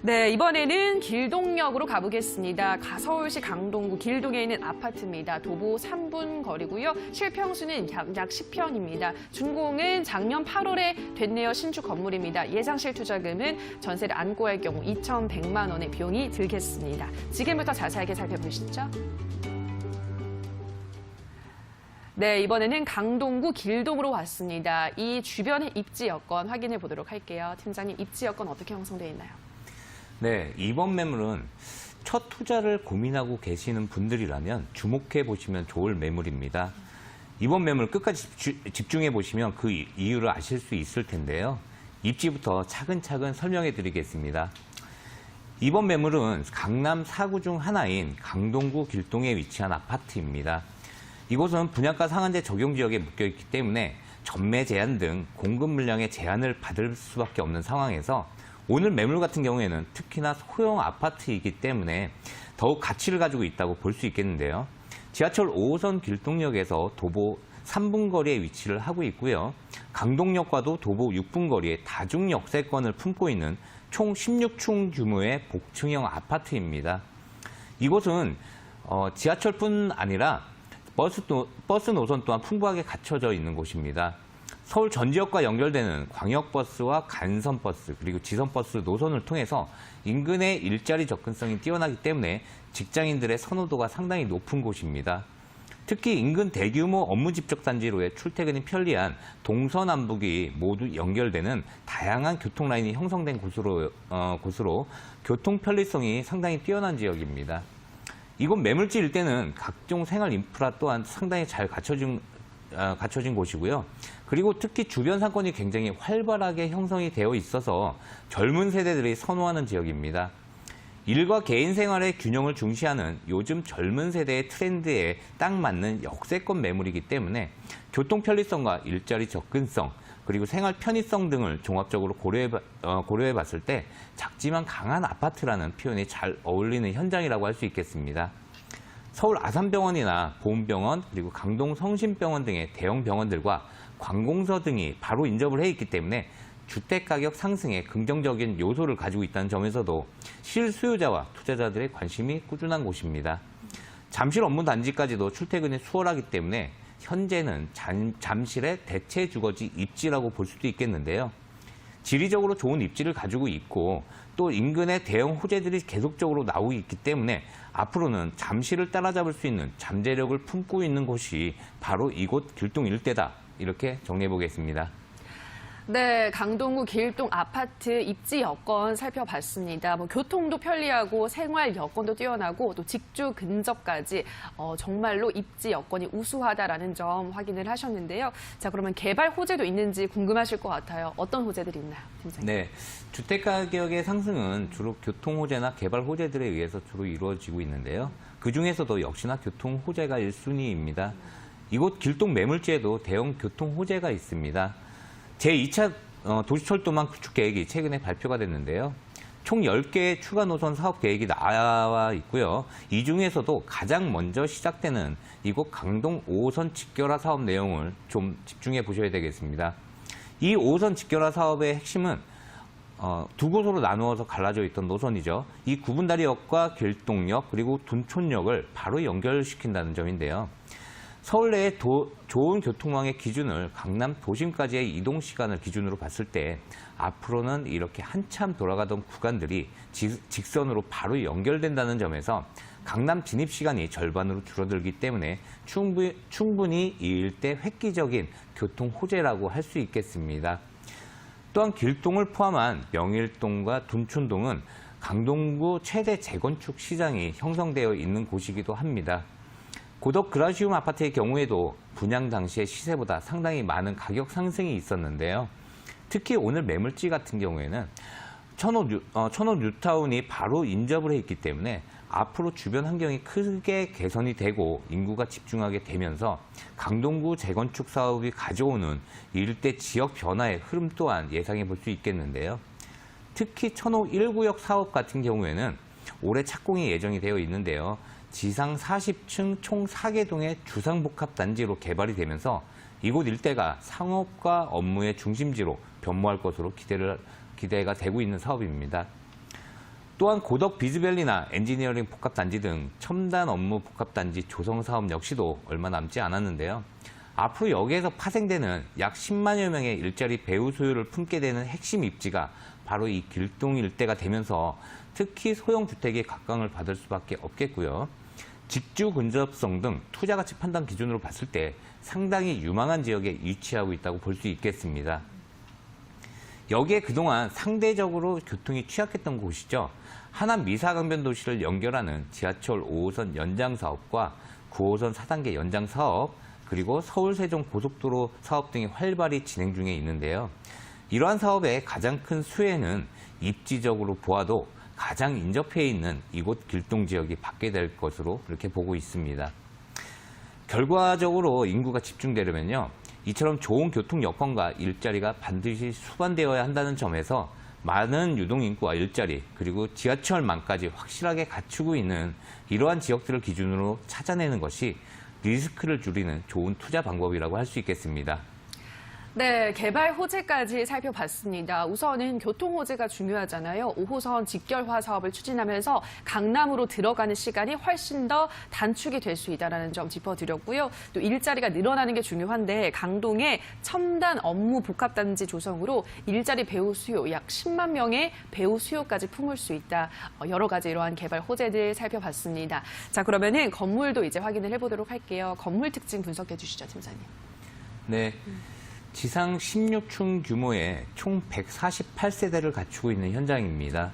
네, 이번에는 길동역으로 가보겠습니다. 서울시 강동구 길동에 있는 아파트입니다. 도보 3분 거리고요. 실평수는 약 10평입니다. 준공은 작년 8월에 됐네요. 신축 건물입니다. 예상 실투자금은 전세를 안고 할 경우 2,100만 원의 비용이 들겠습니다. 지금부터 자세하게 살펴보시죠. 네, 이번에는 강동구 길동으로 왔습니다. 이 주변의 입지 여건 확인해 보도록 할게요. 팀장님, 입지 여건 어떻게 형성되어 있나요? 네, 이번 매물은 첫 투자를 고민하고 계시는 분들이라면 주목해 보시면 좋을 매물입니다. 이번 매물 끝까지 집중해 보시면 그 이유를 아실 수 있을 텐데요. 입지부터 차근차근 설명해 드리겠습니다. 이번 매물은 강남 4구 중 하나인 강동구 길동에 위치한 아파트입니다. 이곳은 분양가 상한제 적용 지역에 묶여있기 때문에 전매 제한 등 공급 물량의 제한을 받을 수밖에 없는 상황에서 오늘 매물 같은 경우에는 특히나 소형 아파트이기 때문에 더욱 가치를 가지고 있다고 볼 수 있겠는데요. 지하철 5호선 길동역에서 도보 3분 거리에 위치를 하고 있고요. 강동역과도 도보 6분 거리에 다중 역세권을 품고 있는 총 16층 규모의 복층형 아파트입니다. 이곳은 지하철뿐 아니라 버스 노선 또한 풍부하게 갖춰져 있는 곳입니다. 서울 전 지역과 연결되는 광역버스와 간선버스 그리고 지선버스 노선을 통해서 인근의 일자리 접근성이 뛰어나기 때문에 직장인들의 선호도가 상당히 높은 곳입니다. 특히 인근 대규모 업무 집적 단지로의 출퇴근이 편리한 동서남북이 모두 연결되는 다양한 교통라인이 형성된 곳으로 교통 편리성이 상당히 뛰어난 지역입니다. 이곳 매물지 일대는 각종 생활 인프라 또한 상당히 잘 갖춰진 곳이고요. 그리고 특히 주변 상권이 굉장히 활발하게 형성이 되어 있어서 젊은 세대들이 선호하는 지역입니다. 일과 개인 생활의 균형을 중시하는 요즘 젊은 세대의 트렌드에 딱 맞는 역세권 매물이기 때문에 교통 편리성과 일자리 접근성, 그리고 생활 편의성 등을 종합적으로 고려해 봤을 때 작지만 강한 아파트라는 표현이 잘 어울리는 현장이라고 할 수 있겠습니다. 서울 아산병원이나 보훈병원, 그리고 강동 성심병원 등의 대형 병원들과 관공서 등이 바로 인접을 해 있기 때문에 주택가격 상승에 긍정적인 요소를 가지고 있다는 점에서도 실수요자와 투자자들의 관심이 꾸준한 곳입니다. 잠실 업무단지까지도 출퇴근이 수월하기 때문에 현재는 잠실의 대체 주거지 입지라고 볼 수도 있겠는데요. 지리적으로 좋은 입지를 가지고 있고 또 인근에 대형 호재들이 계속적으로 나오고 있기 때문에 앞으로는 잠실을 따라잡을 수 있는 잠재력을 품고 있는 곳이 바로 이곳 길동 일대다. 이렇게 정리해 보겠습니다. 네, 강동구 길동 아파트 입지 여건 살펴봤습니다. 교통도 편리하고 생활 여건도 뛰어나고 또 직주 근접까지 정말로 입지 여건이 우수하다라는 점 확인을 하셨는데요. 자, 그러면 개발 호재도 있는지 궁금하실 것 같아요. 어떤 호재들이 있나요, 팀장님? 네, 주택 가격의 상승은 주로 교통 호재나 개발 호재들에 의해서 주로 이루어지고 있는데요. 그 중에서도 역시나 교통 호재가 1순위입니다. 이곳 길동 매물지에도 대형 교통 호재가 있습니다. 제2차 도시철도망 구축 계획이 최근에 발표가 됐는데요. 총 10개의 추가 노선 사업 계획이 나와 있고요. 이 중에서도 가장 먼저 시작되는 이곳 강동 5호선 직결화 사업 내용을 좀 집중해 보셔야 되겠습니다. 이 5호선 직결화 사업의 핵심은 두 곳으로 나누어서 갈라져 있던 노선이죠. 이 구분다리역과 길동역 그리고 둔촌역을 바로 연결시킨다는 점인데요. 서울 내의 좋은 교통망의 기준을 강남 도심까지의 이동 시간을 기준으로 봤을 때 앞으로는 이렇게 한참 돌아가던 구간들이 직선으로 바로 연결된다는 점에서 강남 진입 시간이 절반으로 줄어들기 때문에 충분히 이 일대 획기적인 교통 호재라고 할 수 있겠습니다. 또한 길동을 포함한 명일동과 둔촌동은 강동구 최대 재건축 시장이 형성되어 있는 곳이기도 합니다. 고덕 그라시움 아파트의 경우에도 분양 당시의 시세보다 상당히 많은 가격 상승이 있었는데요. 특히 오늘 매물지 같은 경우에는 천호 뉴타운이 바로 인접을 해 있기 때문에 앞으로 주변 환경이 크게 개선이 되고 인구가 집중하게 되면서 강동구 재건축 사업이 가져오는 일대 지역 변화의 흐름 또한 예상해 볼 수 있겠는데요. 특히 천호 1구역 사업 같은 경우에는 올해 착공이 예정이 되어 있는데요. 지상 40층 총 4개 동의 주상복합단지로 개발이 되면서 이곳 일대가 상업과 업무의 중심지로 변모할 것으로 기대가 되고 있는 사업입니다. 또한 고덕 비즈밸리나 엔지니어링 복합단지 등 첨단 업무 복합단지 조성 사업 역시도 얼마 남지 않았는데요. 앞으로 여기에서 파생되는 약 10만여 명의 일자리 배후 수요를 품게 되는 핵심 입지가 바로 이 길동 일대가 되면서 특히 소형주택이 각광을 받을 수밖에 없겠고요. 직주 근접성 등 투자 가치 판단 기준으로 봤을 때 상당히 유망한 지역에 위치하고 있다고 볼 수 있겠습니다. 여기에 그동안 상대적으로 교통이 취약했던 곳이죠. 하남 미사강변 도시를 연결하는 지하철 5호선 연장 사업과 9호선 4단계 연장 사업, 그리고 서울 세종 고속도로 사업 등이 활발히 진행 중에 있는데요. 이러한 사업의 가장 큰 수혜는 입지적으로 보아도 가장 인접해 있는 이곳 길동 지역이 받게 될 것으로 이렇게 보고 있습니다. 결과적으로 인구가 집중되려면요. 이처럼 좋은 교통 여건과 일자리가 반드시 수반되어야 한다는 점에서 많은 유동인구와 일자리, 그리고 지하철망까지 확실하게 갖추고 있는 이러한 지역들을 기준으로 찾아내는 것이 리스크를 줄이는 좋은 투자 방법이라고 할 수 있겠습니다. 네, 개발 호재까지 살펴봤습니다. 우선은 교통 호재가 중요하잖아요. 5호선 직결화 사업을 추진하면서 강남으로 들어가는 시간이 훨씬 더 단축이 될 수 있다는 점 짚어드렸고요. 또 일자리가 늘어나는 게 중요한데 강동의 첨단 업무 복합단지 조성으로 일자리 배우 수요 약 10만 명의 배우 수요까지 품을 수 있다. 여러 가지 이러한 개발 호재들 살펴봤습니다. 자, 그러면은 건물도 이제 확인을 해보도록 할게요. 건물 특징 분석해 주시죠, 팀장님. 네. 지상 16층 규모의 총 148세대를 갖추고 있는 현장입니다.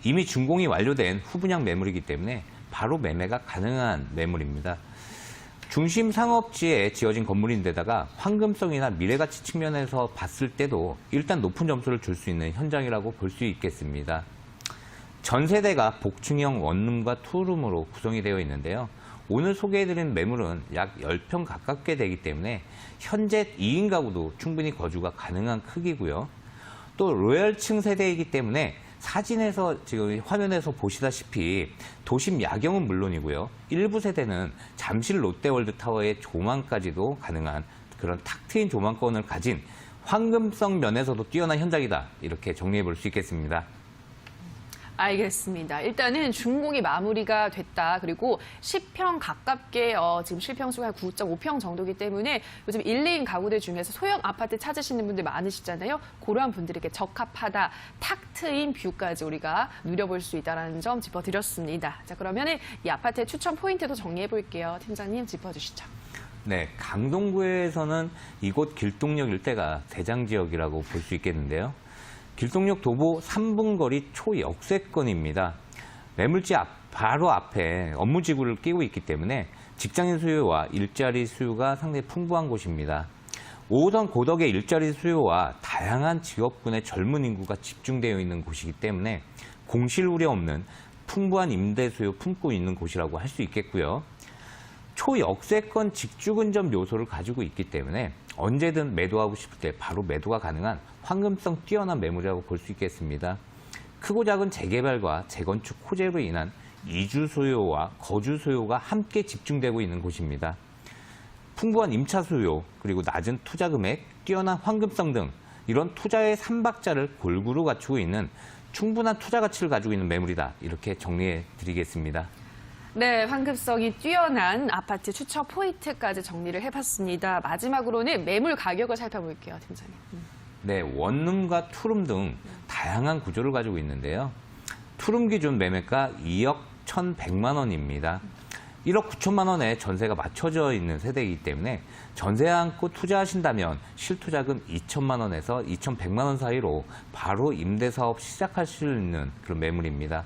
이미 준공이 완료된 후분양 매물이기 때문에 바로 매매가 가능한 매물입니다. 중심 상업지에 지어진 건물인데다가 황금성이나 미래가치 측면에서 봤을 때도 일단 높은 점수를 줄 수 있는 현장이라고 볼 수 있겠습니다. 전 세대가 복층형 원룸과 투룸으로 구성이 되어 있는데요. 오늘 소개해드린 매물은 약 10평 가깝게 되기 때문에 현재 2인 가구도 충분히 거주가 가능한 크기고요. 또 로열층 세대이기 때문에 사진에서 지금 화면에서 보시다시피 도심 야경은 물론이고요. 일부 세대는 잠실 롯데월드타워의 조망까지도 가능한 그런 탁 트인 조망권을 가진 황금성 면에서도 뛰어난 현장이다. 이렇게 정리해 볼 수 있겠습니다. 알겠습니다. 일단은 준공이 마무리가 됐다. 그리고 10평 가깝게 지금 실평수가 9.5평 정도이기 때문에 요즘 1, 2인 가구들 중에서 소형 아파트 찾으시는 분들 많으시잖아요. 그러한 분들에게 적합하다. 탁 트인 뷰까지 우리가 누려볼 수 있다는 점 짚어드렸습니다. 자, 그러면은 이 아파트의 추천 포인트도 정리해 볼게요. 팀장님 짚어주시죠. 네, 강동구에서는 이곳 길동역 일대가 대장 지역이라고 볼 수 있겠는데요. 길동역 도보 3분 거리 초역세권입니다. 매물지 바로 앞에 업무지구를 끼고 있기 때문에 직장인 수요와 일자리 수요가 상당히 풍부한 곳입니다. 5호선 고덕의 일자리 수요와 다양한 직업군의 젊은 인구가 집중되어 있는 곳이기 때문에 공실 우려 없는 풍부한 임대 수요 품고 있는 곳이라고 할 수 있겠고요. 초역세권 직주 근접 요소를 가지고 있기 때문에 언제든 매도하고 싶을 때 바로 매도가 가능한 황금성 뛰어난 매물이라고 볼 수 있겠습니다. 크고 작은 재개발과 재건축 호재로 인한 이주 수요와 거주 수요가 함께 집중되고 있는 곳입니다. 풍부한 임차 수요, 그리고 낮은 투자 금액, 뛰어난 황금성 등 이런 투자의 삼박자를 골고루 갖추고 있는 충분한 투자 가치를 가지고 있는 매물이다. 이렇게 정리해 드리겠습니다. 네, 황금성이 뛰어난 아파트 추천 포인트까지 정리를 해봤습니다. 마지막으로는 매물 가격을 살펴볼게요, 팀장님. 네, 원룸과 투룸 등 다양한 구조를 가지고 있는데요. 투룸 기준 매매가 2억 1,100만 원입니다. 1억 9천만 원에 전세가 맞춰져 있는 세대이기 때문에 전세 안고 투자하신다면 실투자금 2천만 원에서 2,100만 원 사이로 바로 임대사업 시작할 수 있는 그런 매물입니다.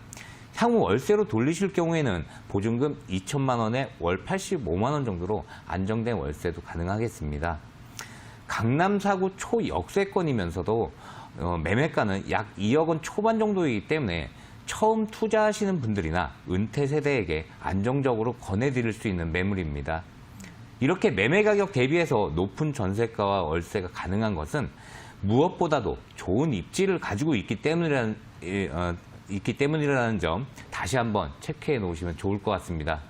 향후 월세로 돌리실 경우에는 보증금 2천만 원에 월 85만 원 정도로 안정된 월세도 가능하겠습니다. 강남 4구 초역세권이면서도 매매가는 약 2억 원 초반 정도이기 때문에 처음 투자하시는 분들이나 은퇴 세대에게 안정적으로 권해드릴 수 있는 매물입니다. 이렇게 매매 가격 대비해서 높은 전세가와 월세가 가능한 것은 무엇보다도 좋은 입지를 가지고 있기 때문이라는 점 다시 한번 체크해 놓으시면 좋을 것 같습니다.